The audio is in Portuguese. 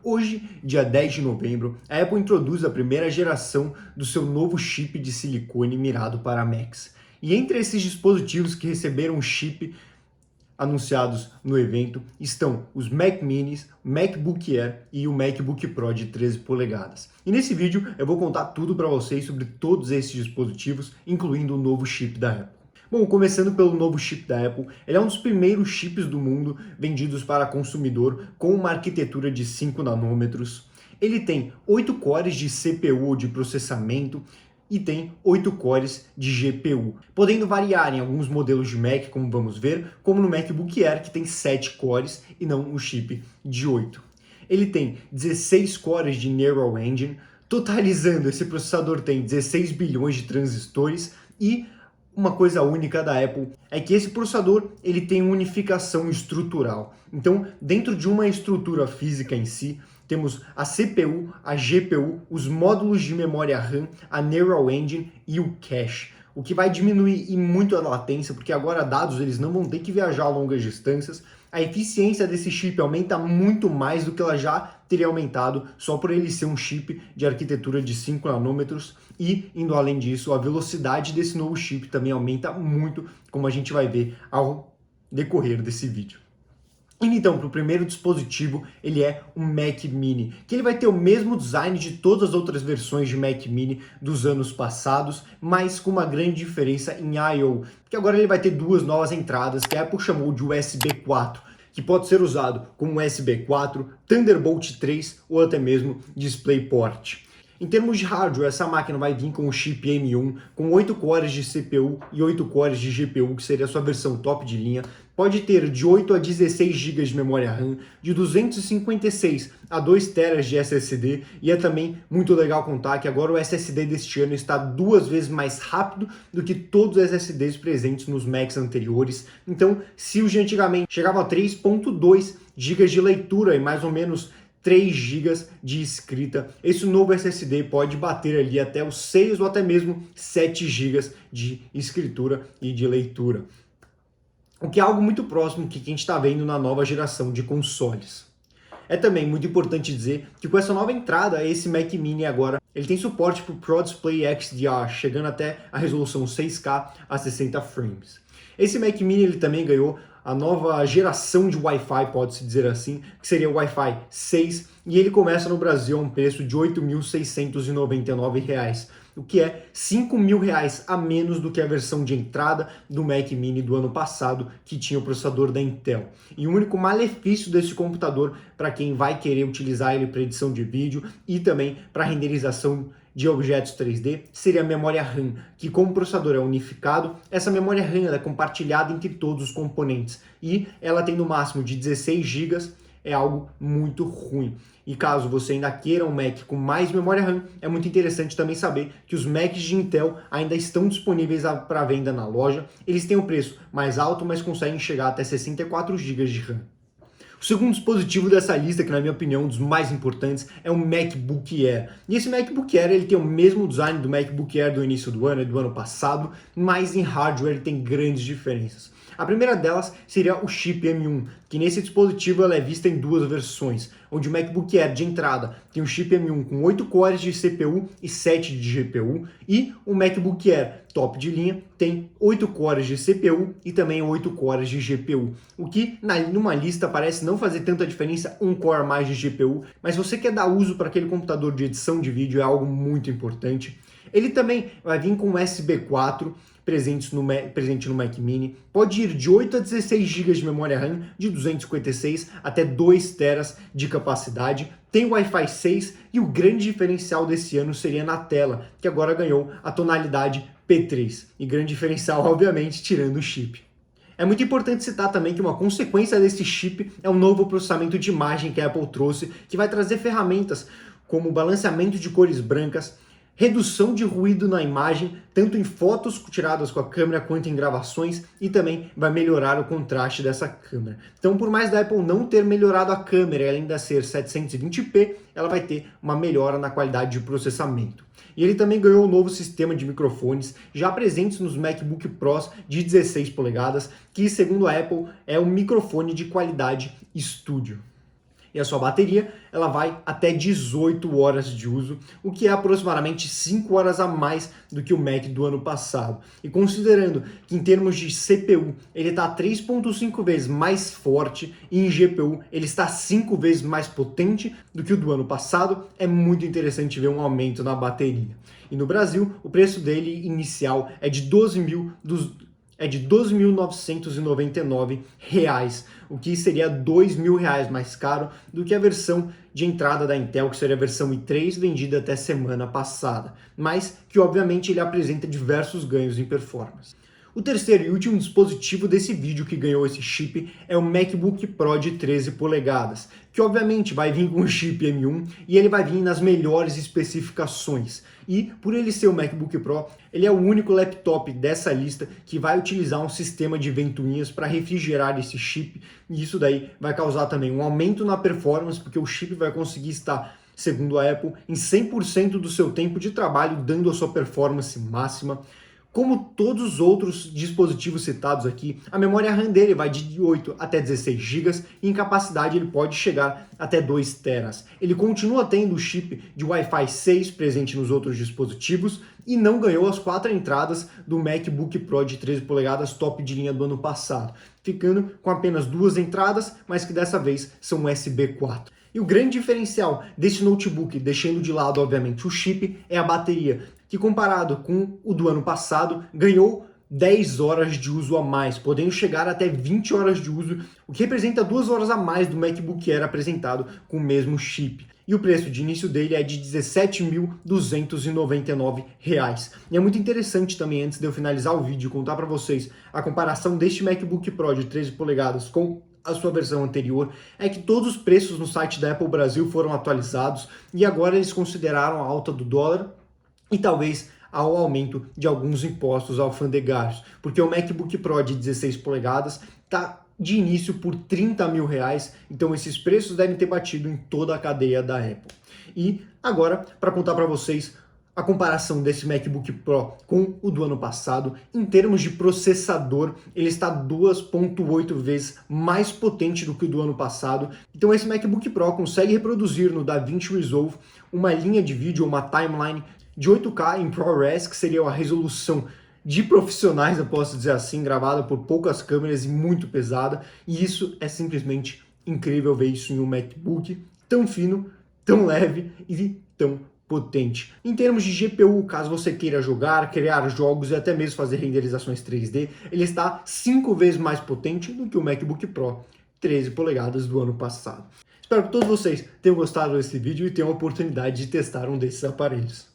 Hoje, dia 10 de novembro, a Apple introduz a primeira geração do seu novo chip de silicone mirado para Macs. E entre esses dispositivos que receberam o chip anunciados no evento estão os Mac Minis, MacBook Air e o MacBook Pro de 13 polegadas. E nesse vídeo eu vou contar tudo para vocês sobre todos esses dispositivos, incluindo o novo chip da Apple. Bom, começando pelo novo chip da Apple, ele é um dos primeiros chips do mundo vendidos para consumidor com uma arquitetura de 5 nanômetros. Ele tem 8 cores de CPU de processamento e tem 8 cores de GPU, podendo variar em alguns modelos de Mac, como vamos ver, como no MacBook Air, que tem 7 cores e não o chip de 8. Ele tem 16 cores de Neural Engine, totalizando, esse processador tem 16 bilhões de transistores e uma coisa única da Apple é que esse processador ele tem unificação estrutural. Então, dentro de uma estrutura física em si, temos a CPU, a GPU, os módulos de memória RAM, a Neural Engine e o cache, o que vai diminuir muito a latência, porque agora dados eles não vão ter que viajar a longas distâncias. A eficiência desse chip aumenta muito mais do que ela já teria aumentado só por ele ser um chip de arquitetura de 5 nanômetros e, indo além disso, a velocidade desse novo chip também aumenta muito, como a gente vai ver ao decorrer desse vídeo. Então, para o primeiro dispositivo, ele é um Mac Mini, que ele vai ter o mesmo design de todas as outras versões de Mac Mini dos anos passados, mas com uma grande diferença em I/O, que agora ele vai ter duas novas entradas, que a Apple chamou de USB 4, que pode ser usado como USB 4, Thunderbolt 3 ou até mesmo DisplayPort. Em termos de hardware, essa máquina vai vir com o chip M1, com 8 cores de CPU e 8 cores de GPU, que seria a sua versão top de linha. Pode ter de 8 a 16 GB de memória RAM, de 256 a 2 TB de SSD, e é também muito legal contar que agora o SSD deste ano está 2 vezes mais rápido do que todos os SSDs presentes nos Macs anteriores. Então, se o de antigamente chegava a 3.2 GB de leitura e mais ou menos 3 GB de escrita, esse novo SSD pode bater ali até os 6 ou até mesmo 7 GB de escritura e de leitura. O que é algo muito próximo que a gente está vendo na nova geração de consoles. É também muito importante dizer que com essa nova entrada, esse Mac Mini agora, ele tem suporte para o Pro Display XDR, chegando até a resolução 6K a 60 frames. Esse Mac Mini ele também ganhou a nova geração de Wi-Fi, pode-se dizer assim, que seria o Wi-Fi 6, e ele começa no Brasil a um preço de R$ 8.699, o que é R$ 5.000 a menos do que a versão de entrada do Mac Mini do ano passado, que tinha o processador da Intel. E o único malefício desse computador, para quem vai querer utilizar ele para edição de vídeo e também para renderização de objetos 3D, seria a memória RAM, que como o processador é unificado, essa memória RAM é compartilhada entre todos os componentes, e ela tem no máximo de 16 GB, é algo muito ruim. E caso você ainda queira um Mac com mais memória RAM, é muito interessante também saber que os Macs de Intel ainda estão disponíveis para venda na loja. Eles têm um preço mais alto, mas conseguem chegar até 64 GB de RAM. O segundo dispositivo dessa lista, que na minha opinião é um dos mais importantes, é o MacBook Air. E esse MacBook Air ele tem o mesmo design do MacBook Air do início do ano e do ano passado, mas em hardware ele tem grandes diferenças. A primeira delas seria o chip M1, que nesse dispositivo ela é vista em duas versões, onde o MacBook Air de entrada tem o chip M1 com 8 cores de CPU e 7 de GPU, e o MacBook Air top de linha tem 8 cores de CPU e também 8 cores de GPU, o que numa lista parece não fazer tanta diferença, um core a mais de GPU, mas se você quer dar uso para aquele computador de edição de vídeo é algo muito importante. Ele também vai vir com USB 4, presente no Mac Mini, pode ir de 8 a 16 GB de memória RAM, de 256 até 2 TB de capacidade, tem Wi-Fi 6 e o grande diferencial desse ano seria na tela, que agora ganhou a tonalidade P3, e grande diferencial obviamente tirando o chip. É muito importante citar também que uma consequência desse chip é o novo processamento de imagem que a Apple trouxe, que vai trazer ferramentas como balanceamento de cores brancas, redução de ruído na imagem, tanto em fotos tiradas com a câmera quanto em gravações, e também vai melhorar o contraste dessa câmera. Então, por mais da Apple não ter melhorado a câmera e ainda ser 720p, ela vai ter uma melhora na qualidade de processamento. E ele também ganhou um novo sistema de microfones já presentes nos MacBook Pros de 16 polegadas, que segundo a Apple é um microfone de qualidade estúdio. E a sua bateria, ela vai até 18 horas de uso, o que é aproximadamente 5 horas a mais do que o Mac do ano passado. E considerando que em termos de CPU, ele está 3.5 vezes mais forte e em GPU ele está 5 vezes mais potente do que o do ano passado, é muito interessante ver um aumento na bateria. E no Brasil, o preço dele inicial é de 12.999 reais, o que seria R$ 2.000 mais caro do que a versão de entrada da Intel, que seria a versão i3, vendida até semana passada, mas que obviamente ele apresenta diversos ganhos em performance. O terceiro e último dispositivo desse vídeo que ganhou esse chip é o MacBook Pro de 13 polegadas, que obviamente vai vir com o chip M1 e ele vai vir nas melhores especificações. E por ele ser o MacBook Pro, ele é o único laptop dessa lista que vai utilizar um sistema de ventoinhas para refrigerar esse chip, e isso daí vai causar também um aumento na performance, porque o chip vai conseguir estar, segundo a Apple, em 100% do seu tempo de trabalho, dando a sua performance máxima. Como todos os outros dispositivos citados aqui, a memória RAM dele vai de 8 até 16 GB e em capacidade ele pode chegar até 2 teras. Ele continua tendo o chip de Wi-Fi 6 presente nos outros dispositivos e não ganhou as 4 entradas do MacBook Pro de 13 polegadas top de linha do ano passado, ficando com apenas 2 entradas, mas que dessa vez são USB 4. E o grande diferencial desse notebook, deixando de lado obviamente o chip, é a bateria, que comparado com o do ano passado, ganhou 10 horas de uso a mais, podendo chegar até 20 horas de uso, o que representa 2 horas a mais do MacBook Air apresentado com o mesmo chip. E o preço de início dele é de R$ 17.299. E é muito interessante também, antes de eu finalizar o vídeo, contar para vocês a comparação deste MacBook Pro de 13 polegadas com a sua versão anterior, é que todos os preços no site da Apple Brasil foram atualizados e agora eles consideraram a alta do dólar e talvez ao aumento de alguns impostos alfandegários, porque o MacBook Pro de 16 polegadas está de início por R$ 30.000, então esses preços devem ter batido em toda a cadeia da Apple. E agora, para contar para vocês a comparação desse MacBook Pro com o do ano passado, em termos de processador, ele está 2.8 vezes mais potente do que o do ano passado. Então esse MacBook Pro consegue reproduzir no DaVinci Resolve uma linha de vídeo, uma timeline de 8K em ProRes, que seria a resolução de profissionais, eu posso dizer assim, gravada por poucas câmeras e muito pesada. E isso é simplesmente incrível ver isso em um MacBook tão fino, tão leve e tão potente. Em termos de GPU, caso você queira jogar, criar jogos e até mesmo fazer renderizações 3D, ele está 5 vezes mais potente do que o MacBook Pro 13 polegadas do ano passado. Espero que todos vocês tenham gostado desse vídeo e tenham a oportunidade de testar um desses aparelhos.